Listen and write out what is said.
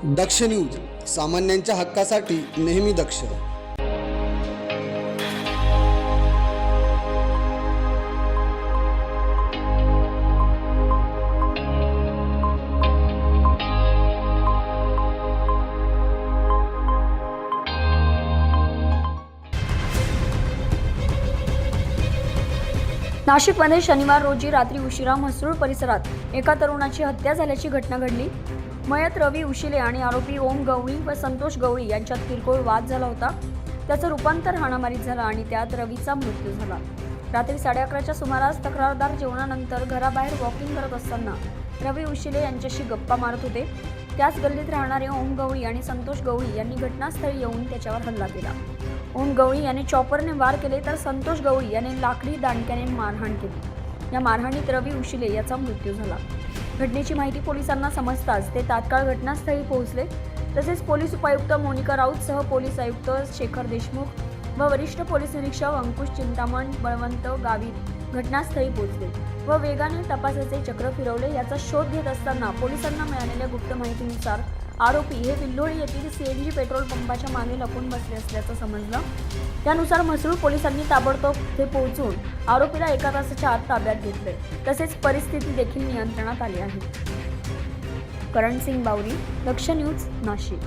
दक्ष news, सामान्यांच्या हक्कासाठी नेहमी दक्ष. नाशिकमध्ये शनिवार रोजी रात्री उशिरा म्हसरूळ परिसरात एका तरुणाची हत्या झाल्याची घटना घडली. मयत रवी उशिले आणि आरोपी ओम गवळी व संतोष गवळी यांच्यात किरकोळ वाद झाला होता. त्याचं रूपांतर हाणामारीत झालं आणि त्यात रवीचा मृत्यू झाला. रात्री 11:30च्या सुमारास तक्रारदार जेवणानंतर घराबाहेर वॉकिंग करत असताना रवी उशिले यांच्याशी गप्पा मारत होते. त्याच गल्लीत राहणारे ओम गवळी आणि संतोष गवळी यांनी घटनास्थळी येऊन त्याच्यावर हल्ला केला. ओम गवळी याने चॉपरने वार केले तर संतोष गवळी याने लाकडी दांडक्याने मारहाण केली. या मारहाणीत रवी उशिले याचा मृत्यू झाला. घटनेची माहिती पोलिसांना समजताच ते तात्काळ घटनास्थळी पोहोचले. तसेच पोलीस उपायुक्त मोनिका राऊतसह पोलीस आयुक्त शेखर देशमुख व वरिष्ठ पोलीस निरीक्षक अंकुश चिंतामण बळवंत गावित घटनास्थळी पोहोचले व वेगाने तपासाचे चक्र फिरवले. याचा शोध घेत असताना पोलिसांना मिळालेल्या गुप्त माहितीनुसार आरोपी हे विल्लोळी येथील सीएनजी पेट्रोल पंपाच्या मागे लपून बसले असल्याचं समजलं. त्यानुसार म्हसरूळ पोलिसांनी ताबडतोब ते पोहोचून आरोपीला एका तासाच्या आत ताब्यात घेतले. तसेच परिस्थिती देखील नियंत्रणात आली आहे. करण सिंग बावरी, दक्ष न्यूज, नाशिक.